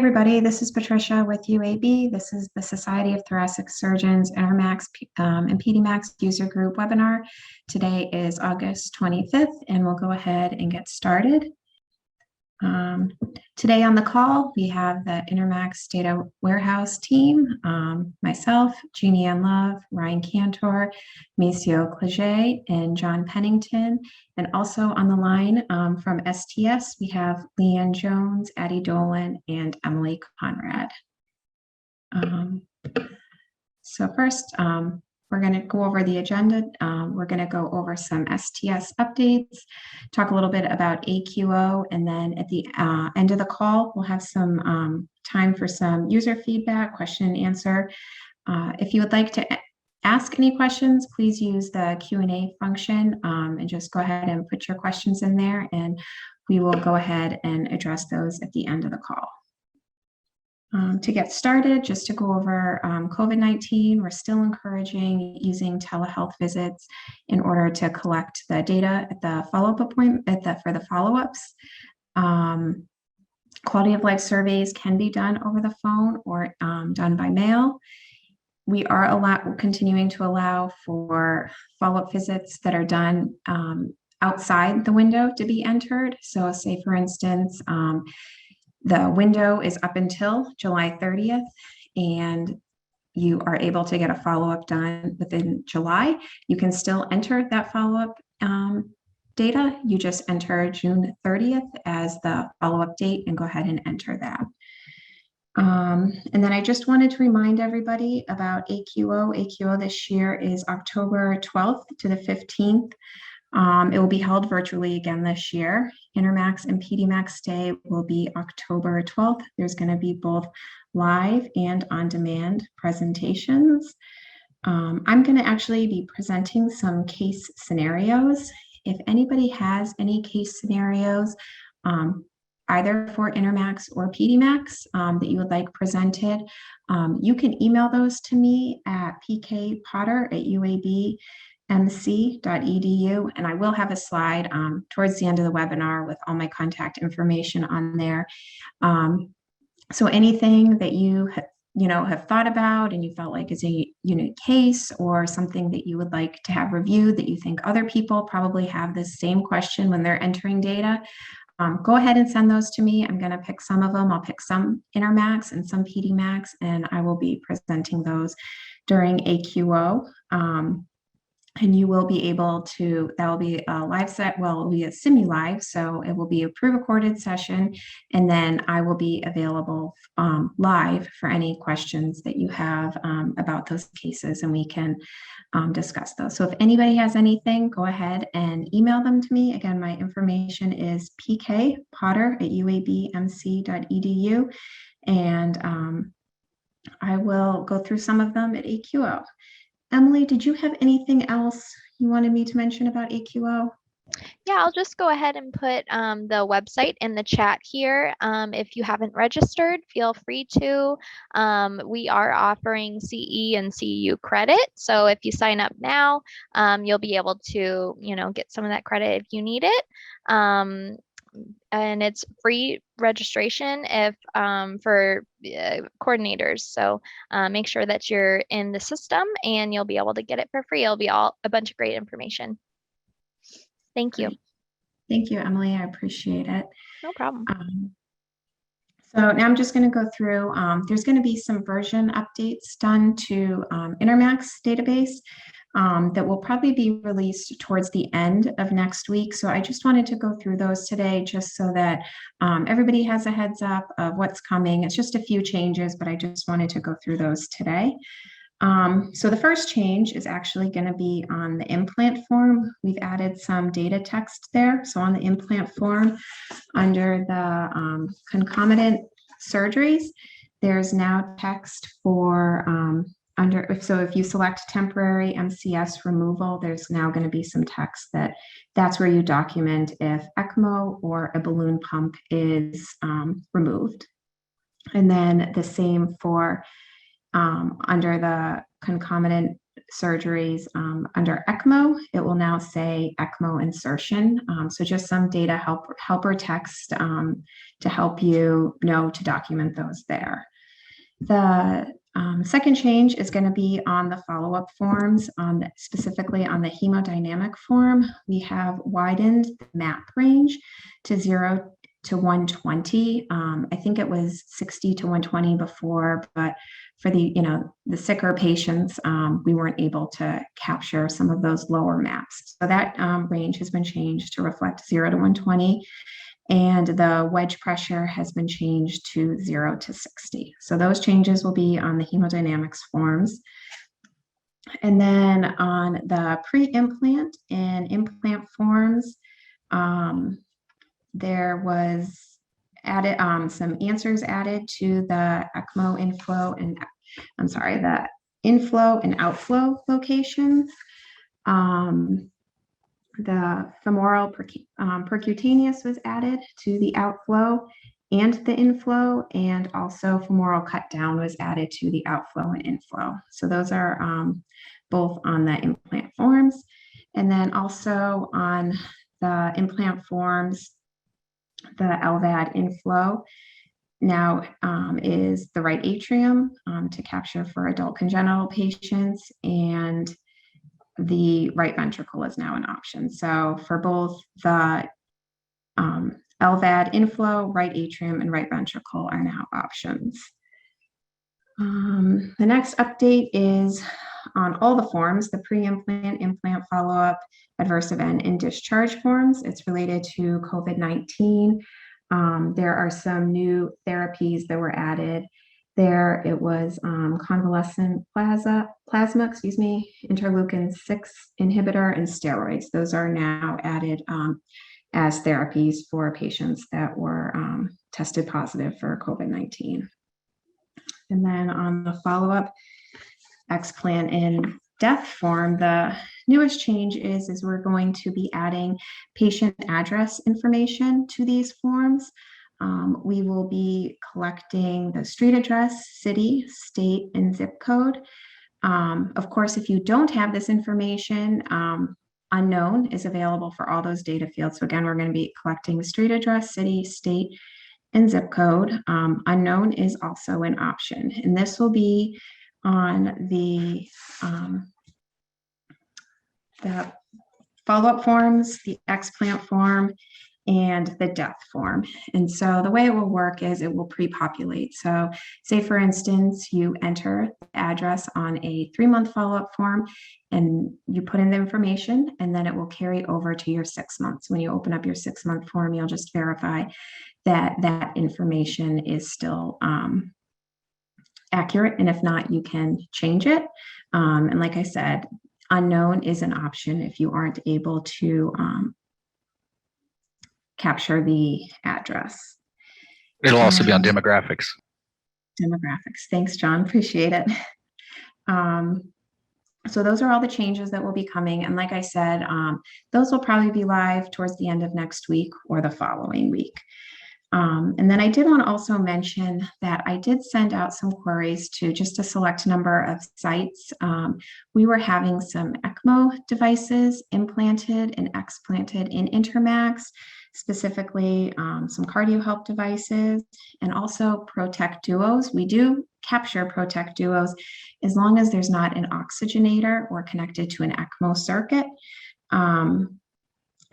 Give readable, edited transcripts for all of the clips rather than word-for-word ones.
everybody, this is Patricia with UAB. This is the Society of Thoracic Surgeons Intermacs and Pedimacs User Group webinar. Today is August 25th, and we'll go ahead and get started. Today on the call, we have the Intermacs Data Warehouse team, myself, Jeannie Ann Love, Ryan Cantor, Maceo Cleget, and John Pennington. And also on the line from STS, we have Leanne Jones, Addie Dolan, and Emily Conrad. So first, we're going to go over the agenda. We're going to go over some STS updates, talk a little bit about AQO, and then at the end of the call, we'll have some time for some user feedback, question and answer. If you would like to ask any questions, please use the Q&A function and just go ahead and put your questions in there, and we will go ahead and address those at the end of the call. To get started, just to go over COVID-19, we're still encouraging using telehealth visits in order to collect the data at the follow-up appointment for the follow-ups. Quality of life surveys can be done over the phone or done by mail. We are continuing to allow for follow-up visits that are done outside the window to be entered. So say, for instance, the window is up until July 30th, and you are able to get a follow-up done within July. You can still enter that follow-up data. You just enter June 30th as the follow-up date and go ahead and enter that. And then I just wanted to remind everybody about AQO. AQO this year is October 12th to the 15th. It will be held virtually again this year. Intermacs and Pedimacs Day will be October 12th. There's going to be both live and on-demand presentations. I'm going to actually be presenting some case scenarios. If anybody has any case scenarios, either for Intermacs or Pedimacs that you would like presented, you can email those to me at pkpotter@uab.edu, and I will have a slide towards the end of the webinar with all my contact information on there. So anything that you have thought about and you felt like is a unique case or something that you would like to have reviewed that you think other people probably have the same question when they're entering data, go ahead and send those to me. I'm going to pick some of them. I'll pick some Intermacs and some Pedimacs, and I will be presenting those during AQO. And you will be able to, that will be a live set, well, it will be a simu-live, so it will be a pre-recorded session, and then I will be available live for any questions that you have about those cases, and we can discuss those. So if anybody has anything, go ahead and email them to me. Again, my information is pkpotter@uabmc.edu, and I will go through some of them at AQO. Emily, did you have anything else you wanted me to mention about AQO? Yeah, I'll just go ahead and put the website in the chat here. If you haven't registered, feel free to. We are offering CE and CEU credit. So if you sign up now, you'll be able to, get some of that credit if you need it. And it's free registration if for coordinators. So make sure that you're in the system and you'll be able to get it for free. It'll be a bunch of great information. Thank you. Thank you, Emily. I appreciate it. No problem. So now I'm just going to go through, there's going to be some version updates done to Intermacs database that will probably be released towards the end of next week. So I just wanted to go through those today just so that everybody has a heads up of what's coming. It's just a few changes, but I just wanted to go through those today. So the first change is actually going to be on the implant form. We've added some data text there. So on the implant form, under the concomitant surgeries, there's now text for so if you select temporary MCS removal, there's now going to be some text that's where you document if ECMO or a balloon pump is removed. And then the same for under the concomitant surgeries under ECMO, it will now say ECMO insertion. So just some data helper text to help you know to document those there. The second change is going to be on the follow-up forms, specifically on the hemodynamic form. We have widened the MAP range to 0 to 120. I think it was 60 to 120 before, but for the sicker patients, we weren't able to capture some of those lower maps. So that range has been changed to reflect 0 to 120. And the wedge pressure has been changed to 0 to 60. So those changes will be on the hemodynamics forms. And then on the pre-implant and implant forms, there was added some answers added to the ECMO inflow and the inflow and outflow locations. The femoral percutaneous was added to the outflow and the inflow, and also femoral cut down was added to the outflow and inflow. So those are both on the implant forms. And then also on the implant forms, the LVAD inflow now is the right atrium to capture for adult congenital patients, and the right ventricle is now an option. So for both the LVAD inflow, right atrium, and right ventricle are now options. The next update is on all the forms, the pre-implant, implant follow-up, adverse event, and discharge forms. It's related to COVID-19. There are some new therapies that were added. There it was convalescent plasma, interleukin 6 inhibitor, and steroids. Those are now added as therapies for patients that were tested positive for COVID-19. And then on the follow-up explant and death form, the newest change is we're going to be adding patient address information to these forms. We will be collecting the street address, city, state, and zip code. Of course, if you don't have this information, unknown is available for all those data fields. So again, we're going to be collecting street address, city, state, and zip code. Unknown is also an option, and this will be on the follow-up forms, the explant form, and the death form. And so the way it will work is it will pre-populate. So say, for instance, you enter the address on a 3-month follow-up form and you put in the information, and then it will carry over to your 6 months. When you open up your 6-month form, you'll just verify that that information is still accurate. And if not, you can change it. And like I said, unknown is an option if you aren't able to capture the address. It'll also be on demographics. Demographics. Thanks, John. Appreciate it. So those are all the changes that will be coming. And like I said, those will probably be live towards the end of next week or the following week. And then I did want to also mention that I did send out some queries to just a select number of sites. We were having some ECMO devices implanted and explanted in Intermacs, specifically some CardioHelp devices, and also Protect Duos. We do capture Protect Duos as long as there's not an oxygenator or connected to an ECMO circuit.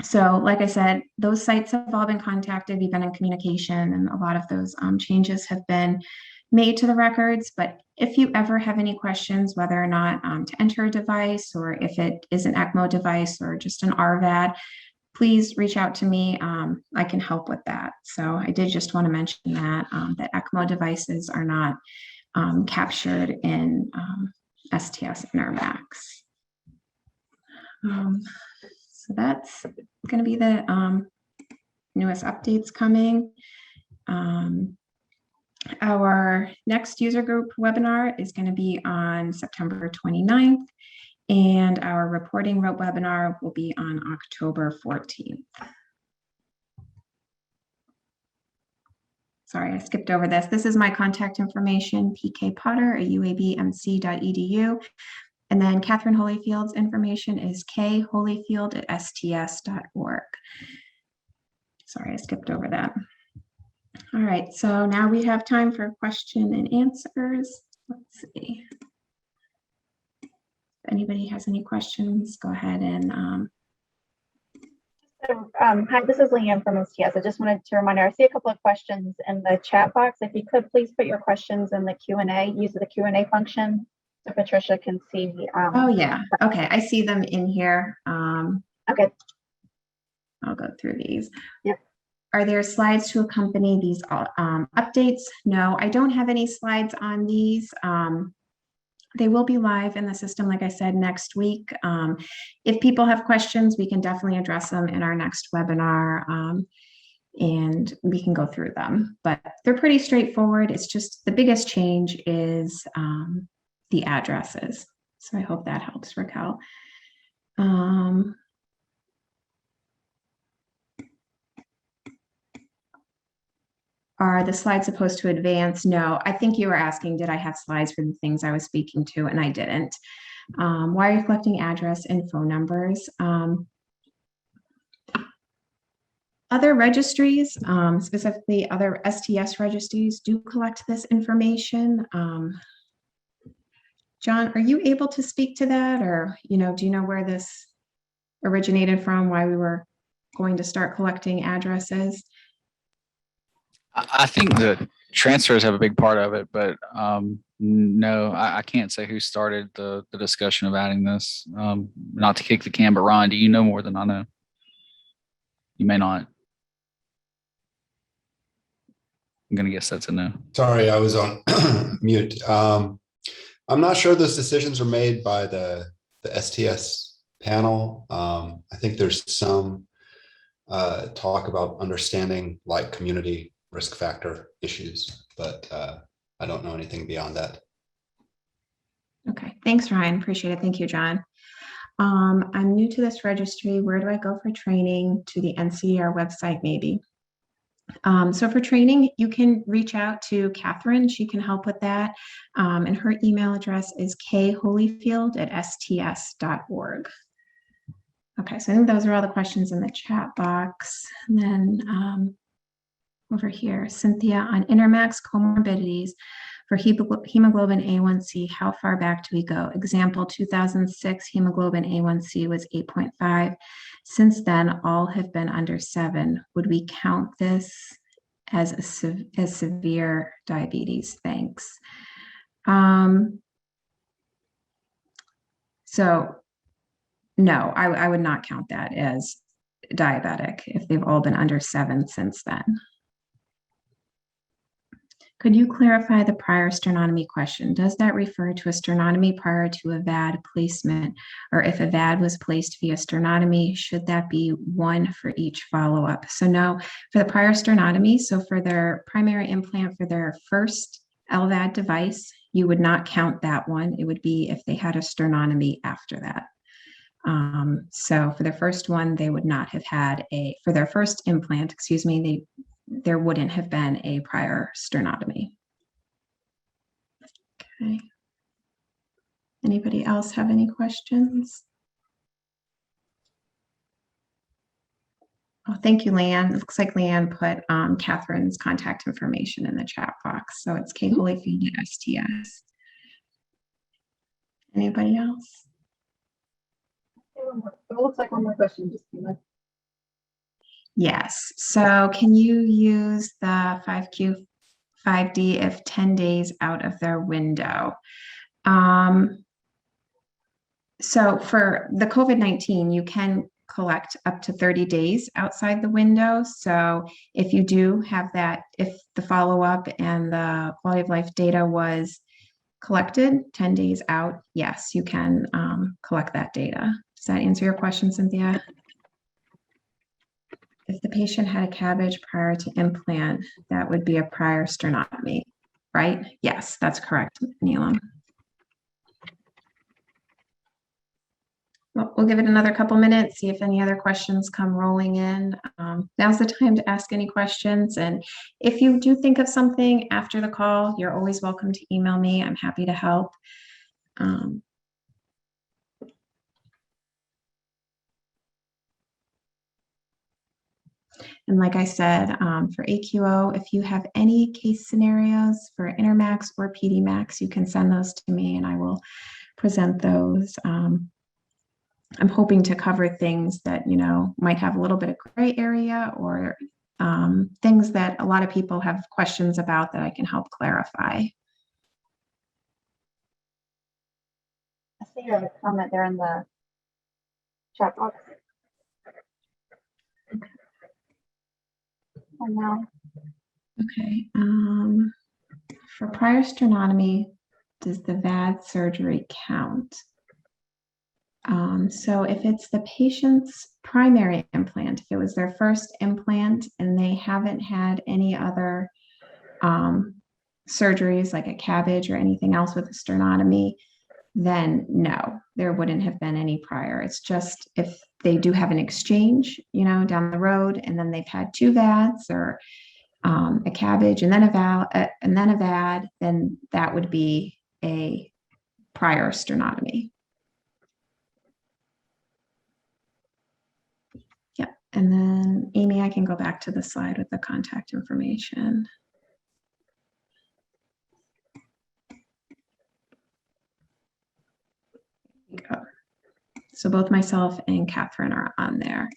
So like I said, those sites have all been contacted. We've been in communication, and a lot of those changes have been made to the records. But if you ever have any questions, whether or not to enter a device, or if it is an ECMO device or just an RVAD, please reach out to me. I can help with that. So I did just want to mention that ECMO devices are not captured in STS Intermacs. So that's going to be the newest updates coming. Our next user group webinar is going to be on September 29th, and our reporting rope webinar will be on October 14th. Sorry, I skipped over this. This is my contact information, pkpotter@uabmc.edu. And then Catherine Holyfield's information is kholyfield@sts.org. Sorry, I skipped over that. All right, so now we have time for question and answers. Let's see. If anybody has any questions, go ahead and Hi, this is Leanne from STS. I just wanted to remind you, I see a couple of questions in the chat box. If you could please put your questions in the Q&A, use the Q&A function so Patricia can see. oh yeah, okay, I see them in here. Okay. I'll go through these. Yep. Are there slides to accompany these updates? No, I don't have any slides on these. They will be live in the system, like I said, next week. If people have questions, we can definitely address them in our next webinar, and we can go through them. But they're pretty straightforward. It's just the biggest change is the addresses. So I hope that helps, Raquel. Are the slides supposed to advance? No, I think you were asking, did I have slides for the things I was speaking to, and I didn't. Why are you collecting address and phone numbers? Other registries, specifically other STS registries, do collect this information. John, are you able to speak to that, or do you know where this originated from, why we were going to start collecting addresses? I think the transfers have a big part of it, but no, I can't say who started the discussion of adding this. Not to kick the can, but Ron, do you know more than I know? You may not. I'm going to guess that's a no. Sorry, I was on mute. I'm not sure those decisions are made by the STS panel. I think there's some talk about understanding like community risk factor issues, but I don't know anything beyond that. Okay, thanks, Ryan. Appreciate it. Thank you, John. I'm new to this registry. Where do I go for training? To the NCR website, maybe. So for training, you can reach out to Catherine. She can help with that. And her email address is kholyfield@sts.org. Okay, so I think those are all the questions in the chat box. And then over here, Cynthia, on Intermacs comorbidities for hemoglobin A1C, how far back do we go? Example, 2006, hemoglobin A1C was 8.5. Since then, all have been under 7. Would we count this as severe diabetes? Thanks. So no, I would not count that as diabetic if they've all been under 7 since then. Could you clarify the prior sternotomy question? Does that refer to a sternotomy prior to a VAD placement? Or if a VAD was placed via sternotomy, should that be one for each follow-up? So no, for the prior sternotomy, so for their primary implant for their first LVAD device, you would not count that one. It would be if they had a sternotomy after that. So for their first one, they would not have had for their first implant, excuse me, there wouldn't have been a prior sternotomy. Okay. Anybody else have any questions? Oh, thank you, Leanne. It looks like Leanne put Catherine's contact information in the chat box. So it's kholyfield@sts. Anybody else? It looks like one more question just came in. Yes. So can you use the 5Q5D if 10 days out of their window? So for the COVID-19, you can collect up to 30 days outside the window. So if you do have that, if the follow-up and the quality of life data was collected 10 days out, yes, you can collect that data. Does that answer your question, Cynthia? If the patient had a CABG prior to implant, that would be a prior sternotomy, right? Yes, that's correct, Neelam. Well, we'll give it another couple minutes, see if any other questions come rolling in. Now's the time to ask any questions. And if you do think of something after the call, you're always welcome to email me. I'm happy to help. And like I said, for AQO, if you have any case scenarios for Intermacs or Pedimacs, you can send those to me and I will present those. I'm hoping to cover things that, might have a little bit of gray area or things that a lot of people have questions about that I can help clarify. I see a comment there in the chat box. For now. Okay. For prior sternotomy, does the VAD surgery count? So if it's the patient's primary implant, if it was their first implant and they haven't had any other surgeries like a cabbage or anything else with a sternotomy, then no, there wouldn't have been any prior. It's just if they do have an exchange, down the road, and then they've had 2 VADs or a cabbage and then a VAD, then that would be a prior sternotomy. Yep. And then Amy, I can go back to the slide with the contact information. So both myself and Catherine are on there.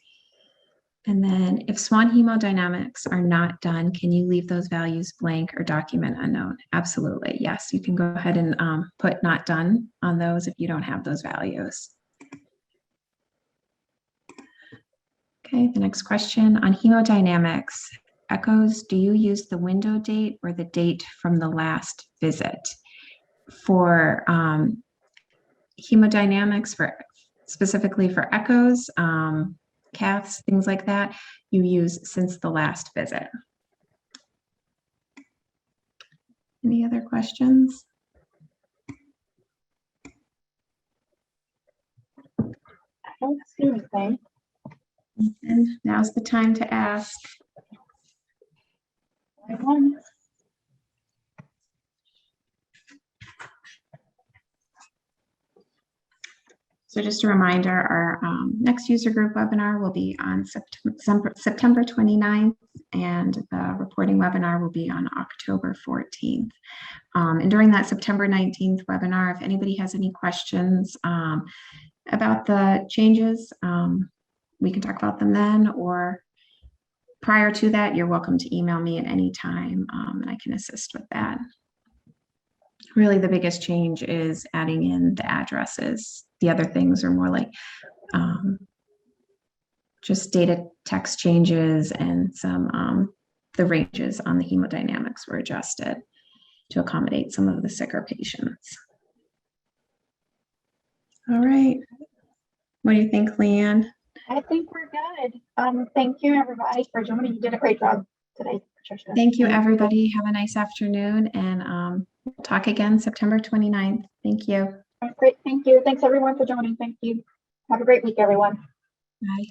And then if SWAN hemodynamics are not done, can you leave those values blank or document unknown? Absolutely. Yes, you can go ahead and put not done on those if you don't have those values. Okay, the next question on hemodynamics. Echoes, do you use the window date or the date from the last visit? For hemodynamics, specifically for echoes, caths, things like that, you use since the last visit. Any other questions? I don't see anything. And now's the time to ask. Everyone. So just a reminder, our next user group webinar will be on September 29th, and the reporting webinar will be on October 14th. And during that September 19th webinar, if anybody has any questions about the changes, we can talk about them then, or prior to that, you're welcome to email me at any time and I can assist with that. Really, the biggest change is adding in the addresses. The other things are more like just data text changes, and some the ranges on the hemodynamics were adjusted to accommodate some of the sicker patients. All right. What do you think, Leanne? I think we're good. Thank you, everybody, for joining. You did a great job today, Patricia. Thank you, everybody. Have a nice afternoon, and we'll talk again September 29th. Thank you. Great. Thank you. Thanks, everyone, for joining. Thank you. Have a great week, everyone. Bye.